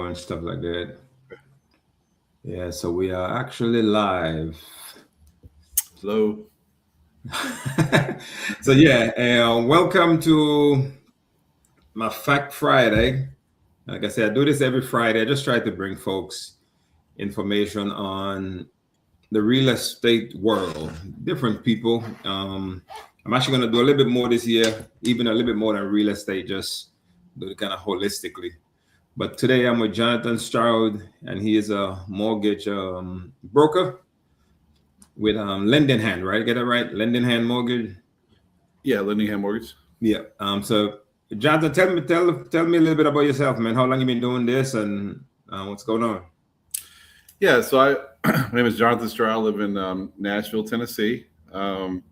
and stuff like that. Yeah, so we are actually live. Hello. So yeah, welcome to my Fact Friday. Like I said, I do this every Friday. I just try to bring folks information on the real estate world, different people. I'm actually going to do a little bit more this year, even a little bit more than real estate, just do it kind of holistically. But today I'm with Jonathan Stroud, and he is a mortgage broker with Lending Hand, right? Get that right? Lending Hand Mortgage. Yeah, Lendingham Mortgage. Yeah. So Jonathan, tell me a little bit about yourself, man. How long you been doing this, and what's going on? Yeah, so my name is Jonathan Stroud. I live in Nashville, Tennessee. I'm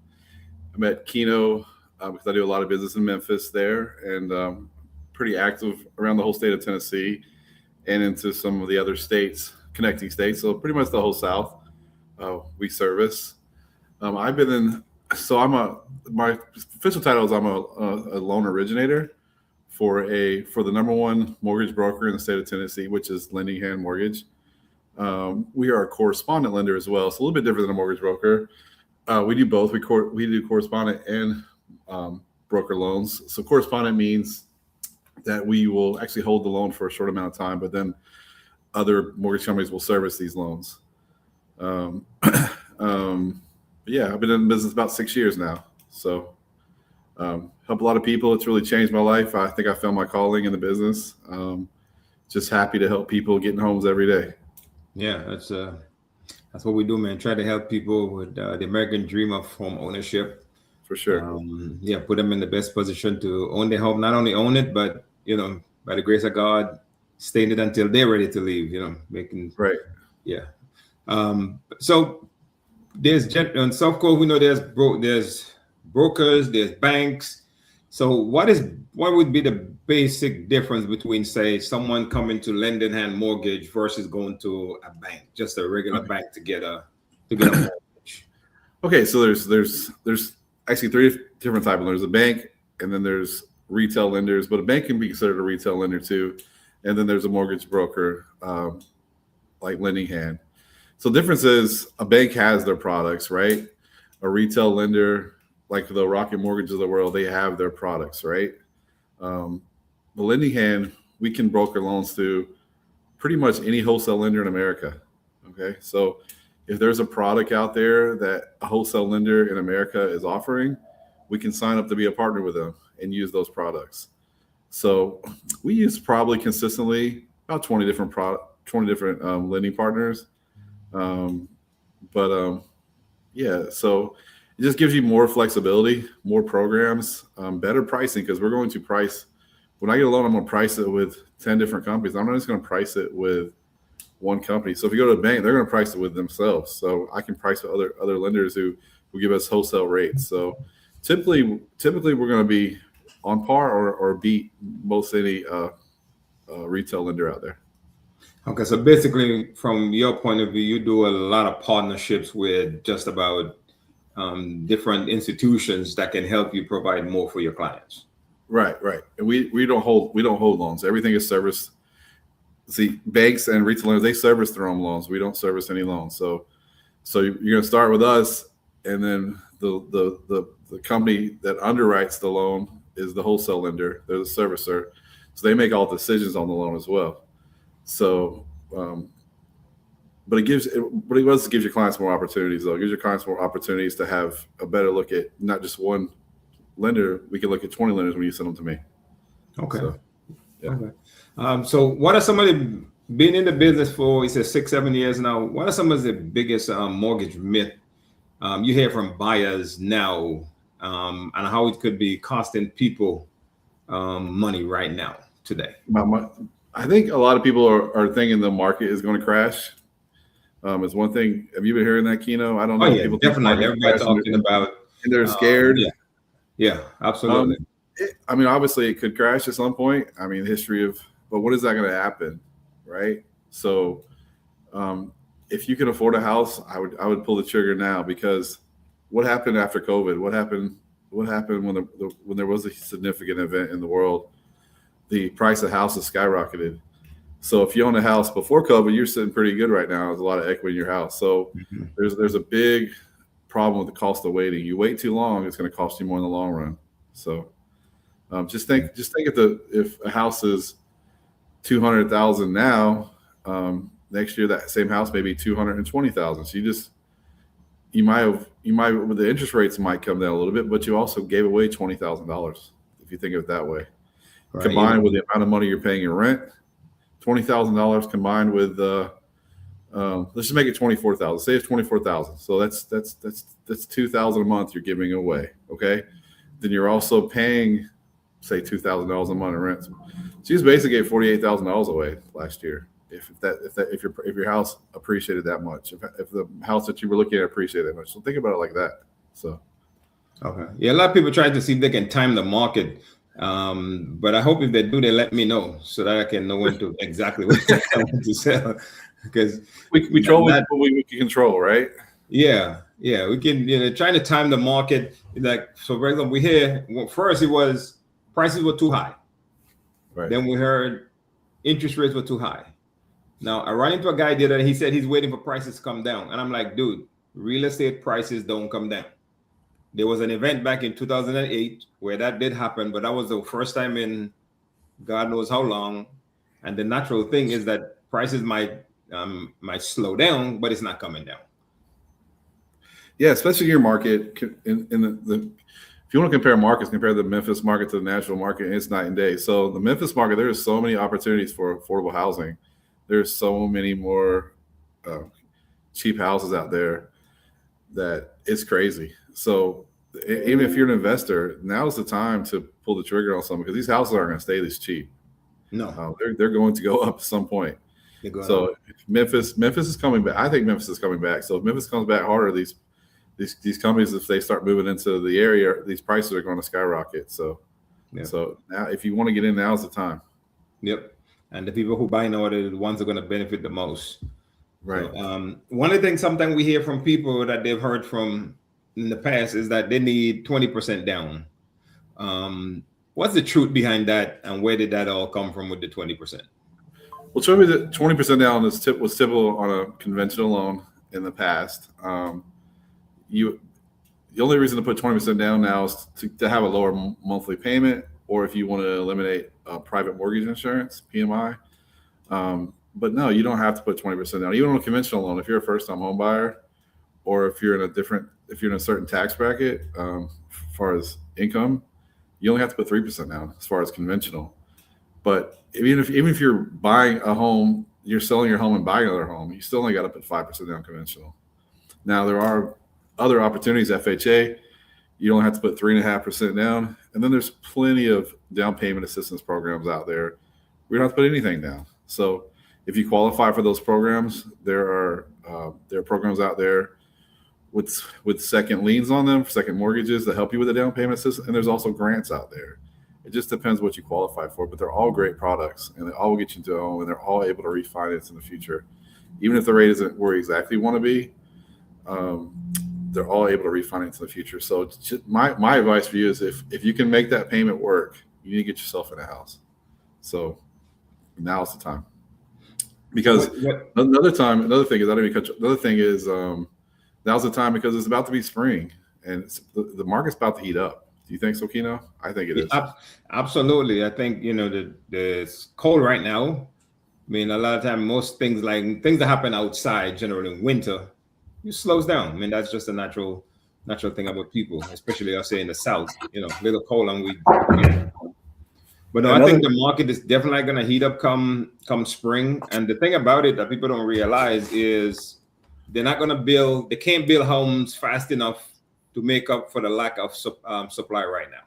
at Keno because I do a lot of business in Memphis there, and pretty active around the whole state of Tennessee and into some of the other states, connecting states. So pretty much the whole South we service. I've been in. So my official title is I'm a loan originator for the number one mortgage broker in the state of Tennessee, which is Lending Hand Mortgage. We are a correspondent lender as well. It's a little bit different than a mortgage broker. We do both. We do correspondent and broker loans. So correspondent means that we will actually hold the loan for a short amount of time, but then other mortgage companies will service these loans. Um, yeah, I've been in business about 6 years now. So help a lot of people. It's really changed my life. I think I found my calling in the business. Just happy to help people get in homes every day. Yeah, that's what we do, man. Try to help people with the American dream of home ownership. For sure. Yeah, put them in the best position to own their home. Not only own it, but by the grace of God, stay in it until they're ready to leave. Making Right. yeah. So there's on South Coast, we know there's brokers, there's banks. So what would be the basic difference between, say, someone coming to Lending Hand Mortgage versus going to a bank, just a regular Okay. bank to get a mortgage? Okay. So there's actually three different types. There's a bank, and then there's retail lenders, but a bank can be considered a retail lender too. And then there's a mortgage broker like Lending Hand. So the difference is a bank has their products, right? A retail lender, like the Rocket Mortgage of the world, they have their products, right? The Lending Hand, we can broker loans to pretty much any wholesale lender in America. Okay, so if there's a product out there that a wholesale lender in America is offering, we can sign up to be a partner with them and use those products. So we use probably consistently about 20 different lending partners. Um, but yeah, so it just gives you more flexibility, more programs, better pricing, because we're going to price. When I get a loan, I'm going to price it with 10 different companies. I'm not just going to price it with one company. So if you go to a bank, they're going to price it with themselves. So I can price with other lenders who give us wholesale rates. So typically we're going to be on par or beat most any retail lender out there. Okay, so basically, from your point of view, you do a lot of partnerships with just about different institutions that can help you provide more for your clients. Right. And we don't hold loans. Everything is serviced. See, banks and retail lenders, they service their own loans. We don't service any loans. So you're going to start with us, and then the company that underwrites the loan is the wholesale lender. They're the servicer, so they make all decisions on the loan as well. So, but it gives your clients more opportunities, though. It gives your clients more opportunities to have a better look at not just one lender. We can look at 20 lenders when you send them to me. Okay. So, yeah. Okay. So what are some of the, been in the business for, you said 6-7 years now, what are some of the biggest mortgage myth you hear from buyers now, and how it could be costing people money right now today? I think a lot of people are thinking the market is going to crash. It's one thing. Have you been hearing that, Keno? I don't know. Oh yeah, People definitely. Everybody talking about, and they're scared. Yeah, absolutely. I mean, obviously, it could crash at some point. I mean, but when is that going to happen, right? So, if you can afford a house, I would pull the trigger now, because what happened after COVID? What happened when there was a significant event in the world? The price of houses skyrocketed. So if you own a house before COVID, you're sitting pretty good right now. There's a lot of equity in your house. So Mhm. there's a big problem with the cost of waiting. You wait too long, it's going to cost you more in the long run. So just think if a house is 200,000 now, next year that same house may be 220,000. So you might the interest rates might come down a little bit, but you also gave away $20,000 if you think of it that way. Right. Combined with the amount of money you're paying in rent, $20,000 combined with let's just make it 24,000. Say it's 24,000. So that's 2,000 a month you're giving away. Okay, then you're also paying say $2,000 a month in rent. So you just basically gave $48,000 away last year. If your house appreciated that much, if the house that you were looking at appreciated that much, so think about it like that. So, okay, yeah, a lot of people try to see if they can time the market, but I hope if they do, they let me know so that I can know when to exactly what I want to sell. Because we control what we can control, right? Yeah, we can trying to time the market. Like so, for example, we hear first it was prices were too high. Right. Then we heard interest rates were too high. Now I ran into a guy there that he said he's waiting for prices to come down, and I'm like, dude, real estate prices don't come down. There was an event back in 2008 where that did happen, but that was the first time in God knows how long. And the natural thing is that prices might slow down, but it's not coming down. Yeah, especially your market. In the if you want to compare markets, compare the Memphis market to the Nashville market, it's night and day. So the Memphis market, there's so many opportunities for affordable housing. There's so many more cheap houses out there that it's crazy. So even if you're an investor, now's the time to pull the trigger on something because these houses aren't going to stay this cheap. No, they're going to go up at some point. So Memphis is coming back. I think Memphis is coming back. So if Memphis comes back harder, these companies, if they start moving into the area, these prices are going to skyrocket. So, So now, if you want to get in, now's the time. Yep. And the people who buy now are the ones who are going to benefit the most. Right. So, one of the things sometimes we hear from people that they've heard from in the past is that they need 20% down. What's the truth behind that, and where did that all come from with the 20%? Well, 20% down was typical on a conventional loan in the past. The only reason to put 20% down now is to have a lower monthly payment, or if you want to eliminate private mortgage insurance, PMI. But no, you don't have to put 20% down. Even on a conventional loan, if you're a first-time home buyer, or if you're in a certain tax bracket, as far as income, you only have to put 3% down as far as conventional. But even if you're buying a home, you're selling your home and buying another home, you still only got to put 5% down conventional. Now there are other opportunities, FHA, you don't have to put 3.5% down. And then there's plenty of down payment assistance programs out there. We don't have to put anything down. So if you qualify for those programs, there are programs out there with second liens on them, second mortgages that help you with the down payment assistance. And there's also grants out there. It just depends what you qualify for, but they're all great products and they all will get you into a home and they're all able to refinance in the future. Even if the rate isn't where you exactly want to be, they're all able to refinance in the future. So my advice for you is if you can make that payment work, you need to get yourself in a house. So now's the time. Because another thing is now's the time because it's about to be spring and the market's about to heat up. Do you think so, Kino? I think it is. Absolutely. I think, it's cold right now. I mean, a lot of time, most things that happen outside, generally in winter, it slows down. I mean, that's just a natural thing about people, especially I'll say in the South, a little cold and we. But no, I think the market is definitely going to heat up come spring. And the thing about it that people don't realize is they can't build homes fast enough to make up for the lack of supply right now.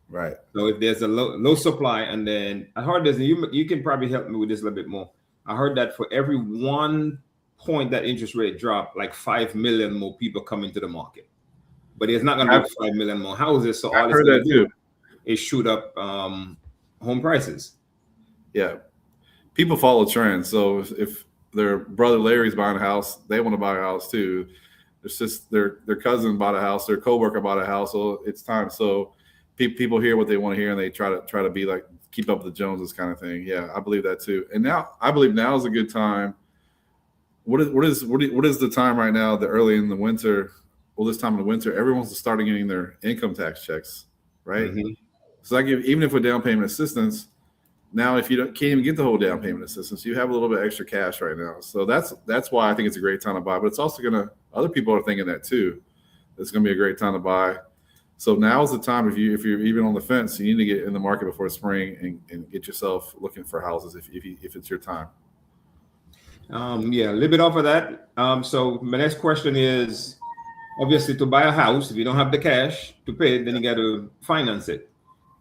Right. So if there's a low supply, and then I heard this, and you can probably help me with this a little bit more. I heard that for every 1 point that interest rate drop, like 5 million more people come into the market. But it's not going to be 5 million more houses. So all it's going to do is shoot up home prices. Yeah. People follow trends. So if their brother Larry's buying a house, they want to buy a house too. It's just their cousin bought a house, their coworker bought a house. So it's time. So people hear what they want to hear and they try to be like keep up with the Joneses kind of thing. Yeah, I believe that too. And now I believe now is a good time. What is the time right now? The early in the winter. Well, this time in the winter, everyone's starting getting their income tax checks, right? Mm-hmm. So I give even if with down payment assistance. Now, if you can't even get the whole down payment assistance, you have a little bit extra cash right now. So that's why I think it's a great time to buy. But it's also other people are thinking that too. It's gonna be a great time to buy. So now is the time if you're even on the fence, you need to get in the market before spring and get yourself looking for houses if it's your time. Yeah, a little bit off of that. So my next question is, obviously, to buy a house, if you don't have the cash to pay it, then you got to finance it.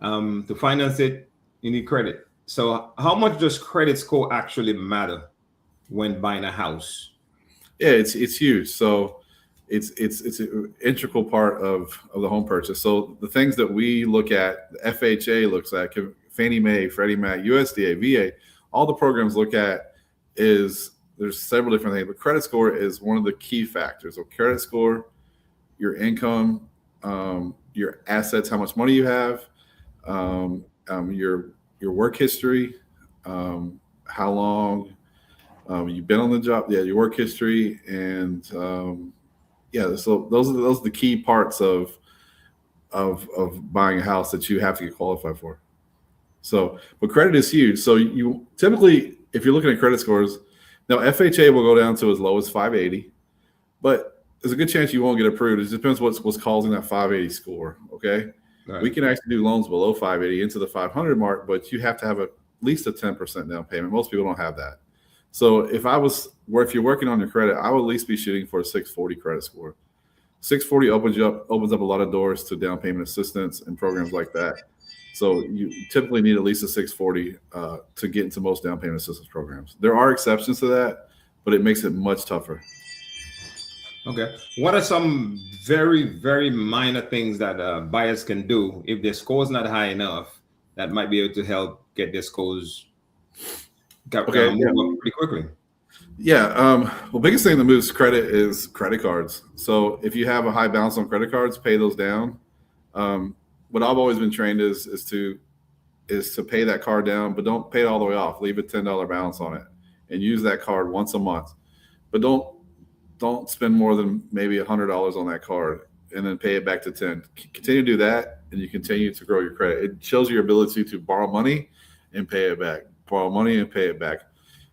To finance it, you need credit. So how much does credit score actually matter when buying a house? Yeah, it's huge. So it's an integral part of the home purchase. So the things that we look at, the FHA looks at, Fannie Mae, Freddie Mac, USDA, VA, all the programs look at is there's several different things, but credit score is one of the key factors. So credit score, your income, your assets, how much money you have, your work history, how long you've been on the job, your work history, and so those are the key parts of buying a house that you have to get qualified for. So, but credit is huge. So you typically, if you're looking at credit scores, now FHA will go down to as low as 580, but there's a good chance you won't get approved. It depends what's causing that 580 score. Okay. Right. We can actually do loans below 580 into the 500 mark, but you have to have at least a 10% down payment. Most people don't have that. So if you're working on your credit, I would at least be shooting for a 640 credit score. 640 opens up a lot of doors to down payment assistance and programs like that. So you typically need at least a 640 to get into most down payment assistance programs. There are exceptions to that, but it makes it much tougher. Okay. What are some very, very minor things that buyers can do if their score is not high enough that might be able to help get their scores move up pretty quickly? Yeah. Well, biggest thing that moves credit is credit cards. So if you have a high balance on credit cards, pay those down. What I've always been trained is to pay that card down, but don't pay it all the way off. Leave a $10 balance on it and use that card once a month. But don't spend more than maybe $100 on that card and then pay it back to 10. Continue to do that, and you continue to grow your credit. It shows your ability to borrow money and pay it back. Borrow money and pay it back.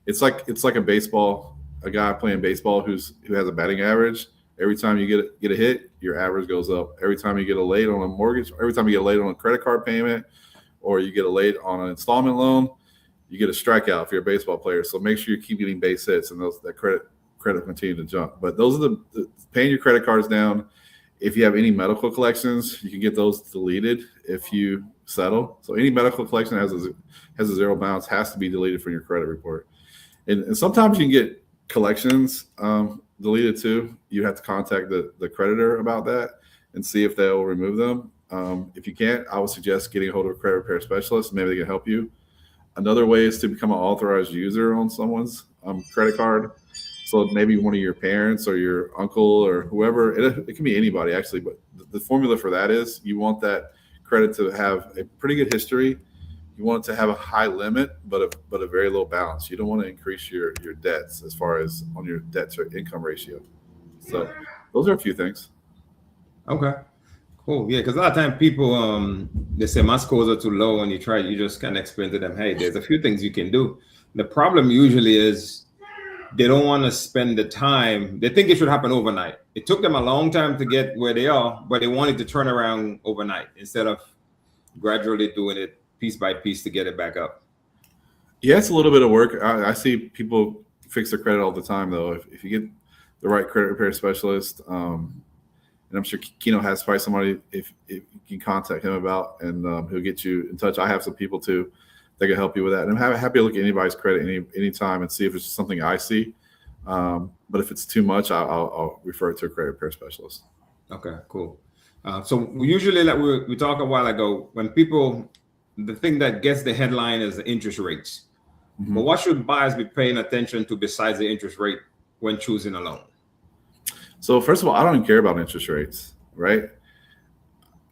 It's like a guy playing baseball who has a batting average. Every time you get a hit, your average goes up. Every time you get a late on a mortgage, every time you get a late on a credit card payment, or you get a late on an installment loan, you get a strikeout if you're a baseball player. So make sure you keep getting base hits, and that credit continue to jump. But those are the paying your credit cards down. If you have any medical collections, you can get those deleted if you settle. So any medical collection has a zero balance has to be deleted from your credit report. And sometimes you can get collections deleted too. You have to contact the creditor about that and see if they'll remove them. If you can't, I would suggest getting a hold of a credit repair specialist. Maybe they can help you. Another way is to become an authorized user on someone's credit card. So maybe one of your parents or your uncle or whoever, it can be anybody actually, but the formula for that is you want that credit to have a pretty good history. You want it to have a high limit, but a very low balance. You don't want to increase your debts as far as on your debt to income ratio. So those are a few things. Okay, cool. Yeah, because a lot of times people, they say my scores are too low, and you just kind of explain to them, hey, there's a few things you can do. The problem usually is they don't want to spend the time. They think it should happen overnight. It took them a long time to get where they are, but they wanted to turn around overnight instead of gradually doing it piece by piece to get it back up. Yeah, it's a little bit of work. I see people fix their credit all the time, though. If you get the right credit repair specialist, and I'm sure Keno has probably somebody if you can contact him about, and he'll get you in touch. I have some people too that can help you with that. And I'm happy to look at anybody's credit anytime and see if it's something I see. But if it's too much, I'll refer it to a credit repair specialist. Okay, cool. So usually, like we talked a while ago, when people, the thing that gets the headline is the interest rates. Mm-hmm. But what should buyers be paying attention to besides the interest rate when choosing a loan? So first of all, I don't even care about interest rates, right?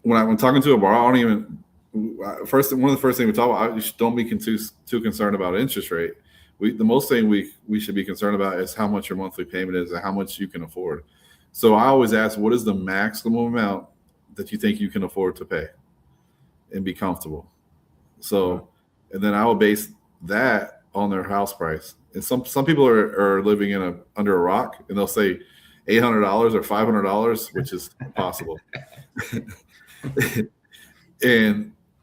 when I'm talking to a borrower, I don't even one of the first things we talk about. Don't be too concerned about interest rate. The most thing we should be concerned about is how much your monthly payment is and how much you can afford. So I always ask, what is the maximum amount that you think you can afford to pay and be comfortable? So, and then I will base that on their house price. And some people are living under a rock, and they'll say $800 or $500, which is impossible.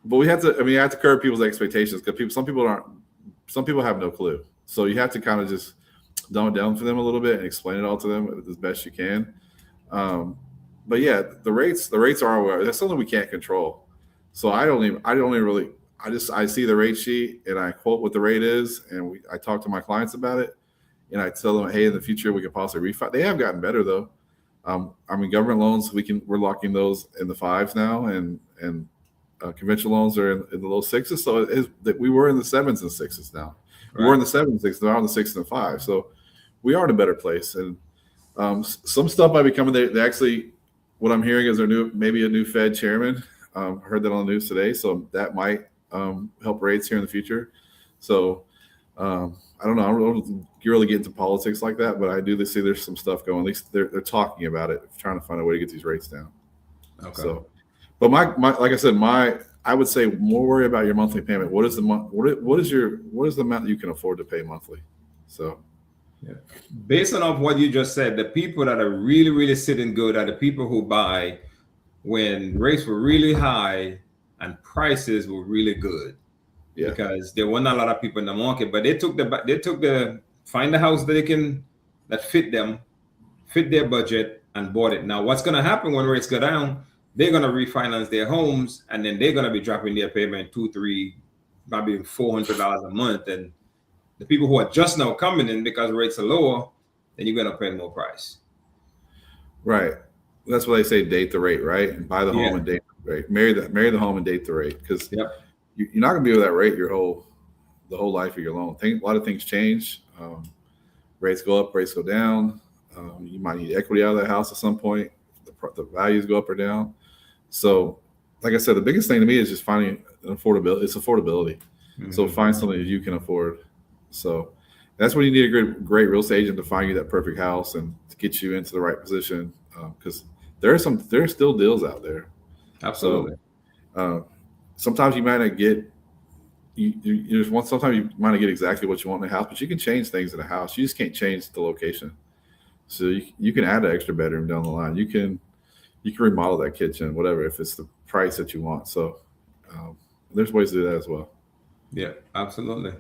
But we have to. I mean, I have to curb people's expectations because some people have no clue. So you have to kind of just dumb it down for them a little bit and explain it all to them as best you can. But yeah, the rates are that's something we can't control. So I see the rate sheet and I quote what the rate is, and I talk to my clients about it, and I tell them, hey, in the future we could possibly refi. They have gotten better though. I mean, government loans we're locking those in the 5s now, and conventional loans are in the low 6s. So we were in the 7s and 6s now. Right. We were in the 7s and 6s. Now we're in the 6s and 5s. So we are in a better place. And some stuff might be coming. They actually, what I'm hearing is maybe a new Fed chairman. I heard that on the news today. So that might help rates here in the future. So I don't know. I don't really get into politics like that, but I do see there's some stuff going. At least they're talking about it, trying to find a way to get these rates down. Okay. So, but my like I said, I would say more worry about your monthly payment. What is the what is the amount that you can afford to pay monthly? So, yeah. Based on what you just said, the people that are really, really sitting good are the people who buy when rates were really high and prices were really good. Yeah. Because there weren't a lot of people in the market, but they took the find the house that fit their budget and bought it. Now, what's going to happen when rates go down? They're going to refinance their homes, and then they're going to be dropping their payment $200, $300, maybe $400 a month. And the people who are just now coming in because rates are lower, then you're going to pay more price. Right. That's why they say date the rate, right? And buy the home and date the rate. Marry the home and date the rate, because you're not going to be with that rate the whole life of your loan. A lot of things change. Rates go up, rates go down. You might need equity out of that house at some point. The values go up or down. So, like I said, the biggest thing to me is just finding an affordability. It's affordability. Mm-hmm. So find something that you can afford. So that's when you need a great real estate agent to find you that perfect house and to get you into the right position. Because there are still deals out there. Absolutely. So, sometimes you might not get sometimes you might not get exactly what you want in a house, but you can change things in a house. You just can't change the location. So you can add an extra bedroom down the line. You can remodel that kitchen, whatever, if it's the price that you want. So there's ways to do that as well. Yeah, absolutely.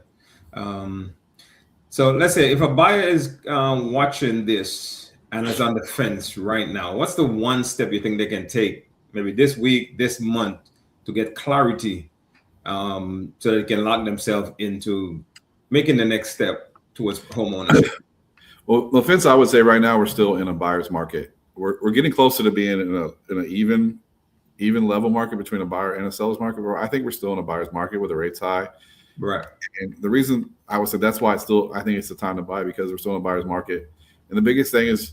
So let's say if a buyer is watching this and is on the fence right now, what's the one step you think they can take maybe this week, this month, to get clarity so they can lock themselves into making the next step towards homeownership? Well, the fence, I would say right now we're still in a buyer's market. We're getting closer to being in an even level market between a buyer and a seller's market. I think we're still in a buyer's market with the rates high. Right. And the reason I would say that's why I think it's the time to buy, because we're still in a buyer's market. And the biggest thing is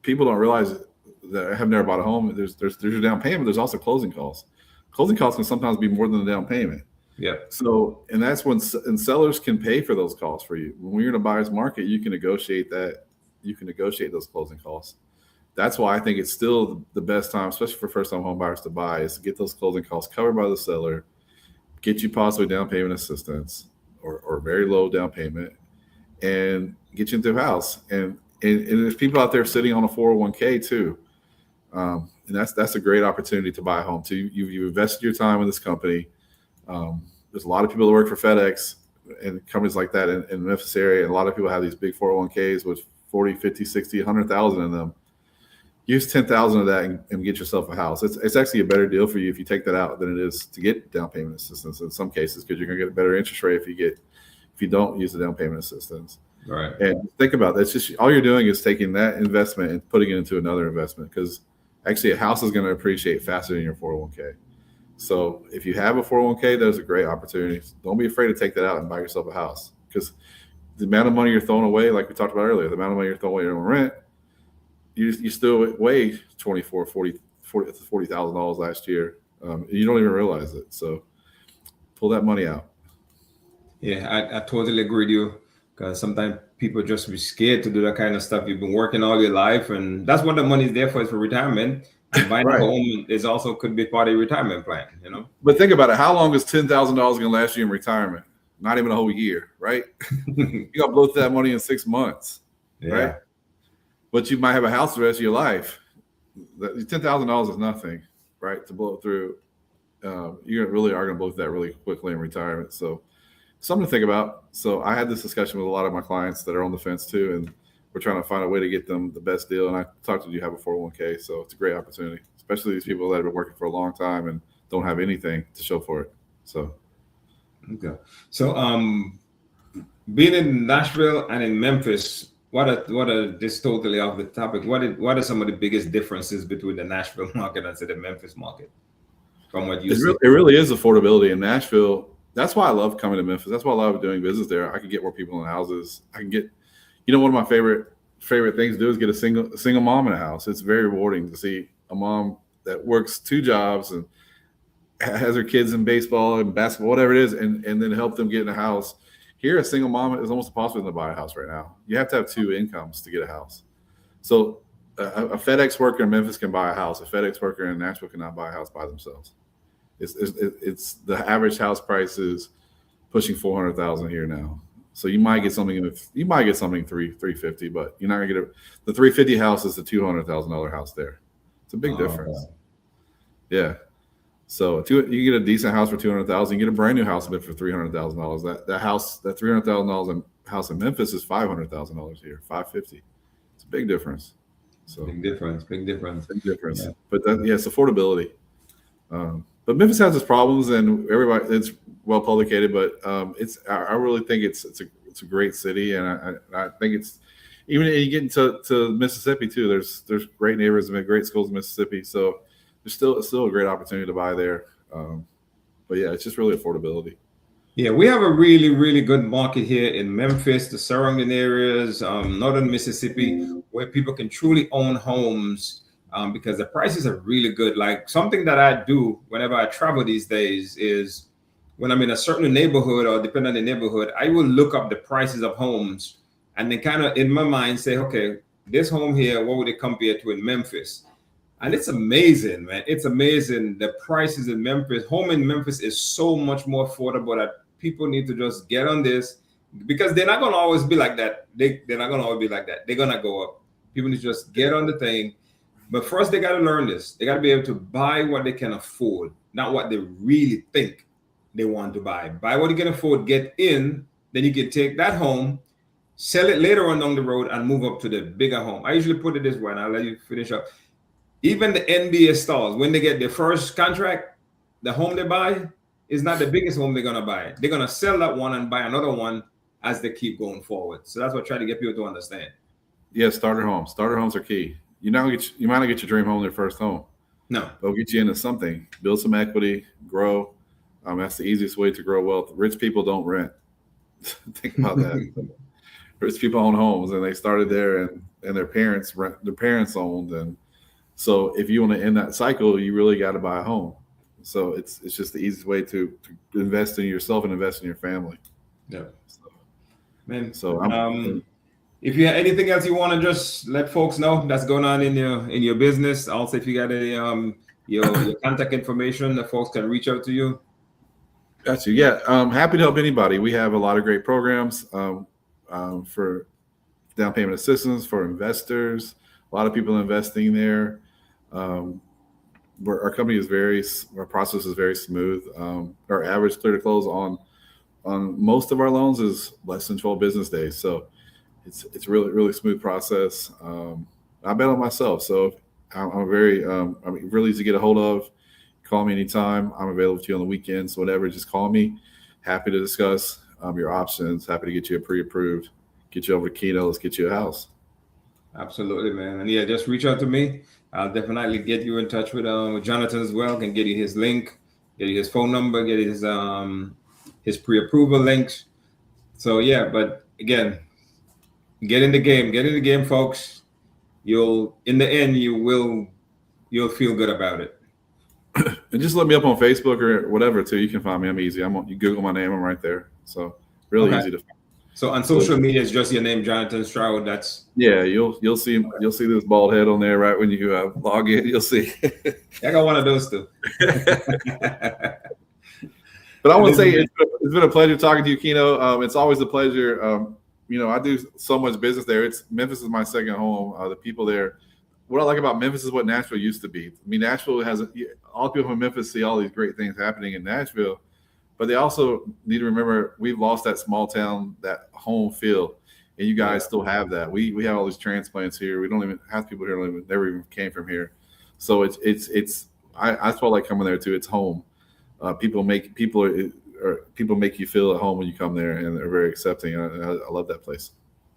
people don't realize that have never bought a home. There's your down payment. There's also closing costs. Closing costs can sometimes be more than the down payment. Yeah. So, and that's when sellers can pay for those costs for you. When you're in a buyer's market, you can negotiate that. You can negotiate those closing costs. That's why I think it's still the best time, especially for first-time home buyers, to buy, is to get those closing costs covered by the seller, get you possibly down payment assistance or very low down payment, and get you into a house. And there's people out there sitting on a 401k too. And that's a great opportunity to buy a home too. You've invested your time in this company. There's a lot of people that work for FedEx and companies like that in the Memphis area. And a lot of people have these big 401ks with 40, 50, 60, 100,000 in them. Use 10,000 of that and get yourself a house. It's actually a better deal for you if you take that out than it is to get down payment assistance in some cases, because you're going to get a better interest rate if you don't use the down payment assistance. Right. And think about that. It's just all you're doing is taking that investment and putting it into another investment, because actually a house is going to appreciate faster than your 401k. So if you have a 401k, there's a great opportunity. Don't be afraid to take that out and buy yourself a house, because the amount of money you're throwing away, like we talked about earlier, the amount of money you're throwing away on rent, you still weigh 24, 40, $40,000 last year. And you don't even realize it. So pull that money out. Yeah, I totally agree with you, because sometimes people just be scared to do that kind of stuff. You've been working all your life, and that's what the money is there for, is for retirement. And buying a Right. home is also could be part of your retirement plan, you know? But think about it. How long is $10,000 going to last you in retirement? Not even a whole year, right? You got to blow through that money in 6 months, Yeah. right? But you might have a house the rest of your life. That $10,000 is nothing, right? To blow it through, you really are going to blow through that really quickly in retirement. So something to think about. So I had this discussion with a lot of my clients that are on the fence too, and we're trying to find a way to get them the best deal. And I talked to you have a 401k, so it's a great opportunity, especially these people that have been working for a long time and don't have anything to show for it. So Okay. So, being in Nashville and in Memphis, what are this totally off the topic? What are some of the biggest differences between the Nashville market and say the Memphis market, from what you see? it really is affordability in Nashville. That's why I love coming to Memphis. That's why I love doing business there. I can get more people in houses. I can get, one of my favorite things to do is get a single mom in a house. It's very rewarding to see a mom that works 2 jobs and has her kids in baseball and basketball, whatever it is, and then help them get in a house. Here, a single mom is almost impossible to buy a house right now. You have to have 2 incomes to get a house. So a FedEx worker in Memphis can buy a house. A FedEx worker in Nashville cannot buy a house by themselves. It's the average house price is pushing $400,000 here now. So you might get something $350, but you're not gonna get the $350 house is the $200,000 house there. It's a big difference. Okay. Yeah. So you get a decent house for $200,000. You get a brand new house for $300,000. That $300,000 house in Memphis is $500,000 here, $550. It's a big difference. So Big difference. big difference. Yeah. But it's affordability. But Memphis has its problems, and it's well publicated. But I really think it's a great city, and I think it's even you get into Mississippi too. There's great neighborhoods and great schools in Mississippi. So it's still a great opportunity to buy there. But yeah, it's just really affordability. Yeah, we have a really, really good market here in Memphis, the surrounding areas, northern Mississippi, where people can truly own homes, because the prices are really good. Like, something that I do whenever I travel these days is, when I'm in a certain neighborhood, or depending on the neighborhood, I will look up the prices of homes and then kind of in my mind say, okay, this home here, what would it compare to in Memphis? And it's amazing, man. It's amazing. The prices in Memphis, home in Memphis is so much more affordable that people need to just get on this, because they're not going to always be like that. They're not going to always be like that. They're going to go up. People need to just get on the thing. But first, they got to learn this. They got to be able to buy what they can afford, not what they really think they want to buy. Buy what you can afford, get in, then you can take that home, sell it later on down the road, and move up to the bigger home. I usually put it this way, and I'll let you finish up. Even the NBA stars, when they get their first contract, the home they buy is not the biggest home they're gonna buy. They're gonna sell that one and buy another one as they keep going forward. So that's what I try to get people to understand. Yeah, starter homes. Starter homes are key. You might not get your dream home in your first home. No, They'll get you into something. Build some equity, grow. That's the easiest way to grow wealth. Rich people don't rent. Think about that. Rich people own homes, and they started there, and their parents owned. And so if you want to end that cycle, you really got to buy a home. So it's just the easiest way to invest in yourself and invest in your family. yeah, man. So If you have anything else you want to just let folks know that's going on in your business, also if you got any your contact information that folks can reach out to you. Got you. Yeah, happy to help anybody. We have a lot of great programs for down payment assistance for investors. A lot of people investing there. Our company our process is very smooth. Our average clear to close on most of our loans is less than 12 business days. So it's really, really smooth process. I bet on myself. So I'm really easy to get a hold of. Call me anytime. I'm available to you on the weekends, whatever. Just call me. Happy to discuss your options. Happy to get you pre-approved. Get you over to Keno. Let's get you a house. Absolutely, man. And yeah, just reach out to me. I'll definitely get you in touch with Jonathan as well. Can get you his link, get you his phone number, get you his pre-approval links. So yeah, but again, get in the game, folks. In the end, you will you'll feel good about it. And just look me up on Facebook or whatever too. You can find me. I'm easy. You Google my name. I'm right there. So really easy to find. So on social media, it's just your name, Jonathan Stroud. That's You'll see this bald head on there right when you log in. You'll see. I got one of those too. But I want to say it's been a pleasure talking to you, Keno. It's always a pleasure. I do so much business there. Memphis is my second home. The people there. What I like about Memphis is what Nashville used to be. I mean, Nashville has all the people from Memphis see all these great things happening in Nashville, but they also need to remember we've lost that small town, that home feel, and you guys still have that. We have all these transplants here. We don't even half people here never even came from here, so I that's why I like coming there too. It's home. People make you feel at home when you come there, and they're very accepting. I love that place.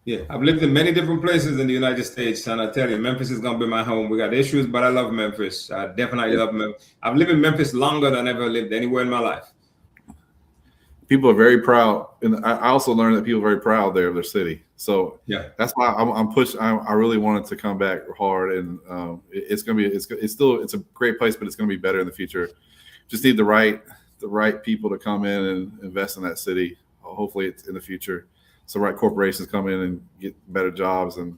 Yeah, I've lived in many different places in the United States, and I tell you, Memphis is gonna be my home. We got issues, but I love Memphis. I definitely love Memphis. I've lived in Memphis longer than I've ever lived anywhere in my life. People are very proud, and I also learned that people are very proud there of their city. So yeah, that's why I'm pushed. I really wanted to come back hard, and it's a great place, but it's gonna be better in the future. Just need the right people to come in and invest in that city. Hopefully, it's in the future. So right corporations come in and get better jobs, and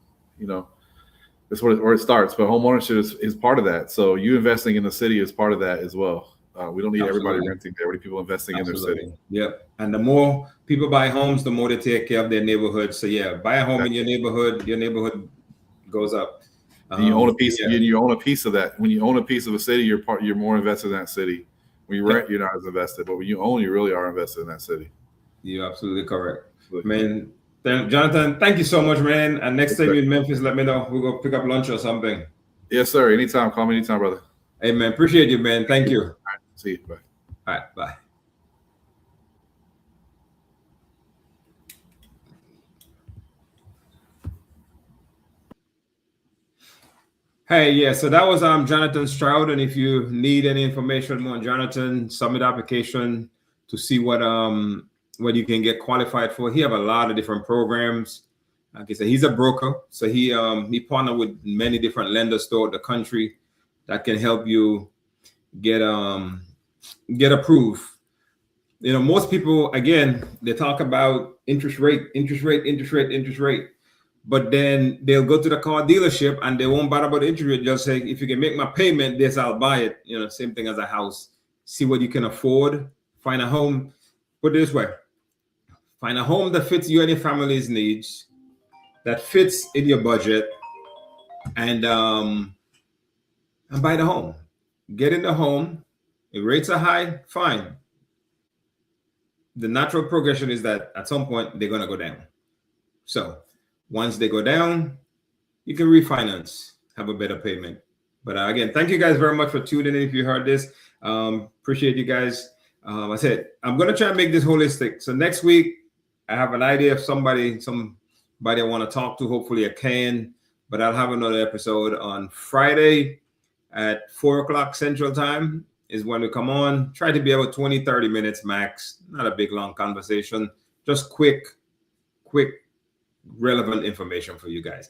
that's where it starts. But home ownership is part of that. So you investing in the city is part of that as well. We don't need everybody renting there. We need people investing in their city. Yep. And the more people buy homes, the more they take care of their neighborhood. So yeah, buy a home in your neighborhood goes up. And you own a piece. You own a piece of that. When you own a piece of a city, you're more invested in that city. When you rent, you're not as invested. But when you own, you really are invested in that city. You're absolutely correct. Man, Jonathan, thank you so much, man. And next time you're in Memphis, let me know. We'll go pick up lunch or something. Yes, sir. Anytime. Call me anytime, brother. Hey, man. Appreciate you, man. Thank you. All right. See you. Bye. All right. Bye. Hey, yeah. So that was Jonathan Stroud. And if you need any information on Jonathan, submit application to see what you can get qualified for. He have a lot of different programs. Like I said, he's a broker, so he partnered with many different lenders throughout the country that can help you get approved. Most people, again, they talk about interest rate, but then they'll go to the car dealership and they won't bother about the interest rate. They'll say, if you can make my payment this, I'll buy it. Same thing as a house. See what you can afford. Find a home. Put it this way. Find a home that fits you and your family's needs, that fits in your budget, and buy the home. Get in the home. If rates are high, fine. The natural progression is that at some point they're going to go down. So once they go down, you can refinance, have a better payment. But again, thank you guys very much for tuning in. If you heard this, appreciate you guys. I said, I'm going to try and make this holistic. So next week, I have an idea of somebody I want to talk to. Hopefully I can, but I'll have another episode on Friday at 4:00 Central Time is when we come on. Try to be about 20, 30 minutes max. Not a big, long conversation. Just quick, relevant information for you guys.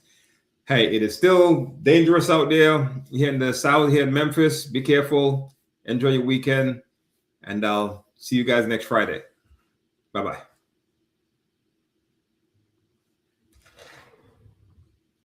Hey, it is still dangerous out there here in the South, here in Memphis. Be careful. Enjoy your weekend. And I'll see you guys next Friday. Bye-bye.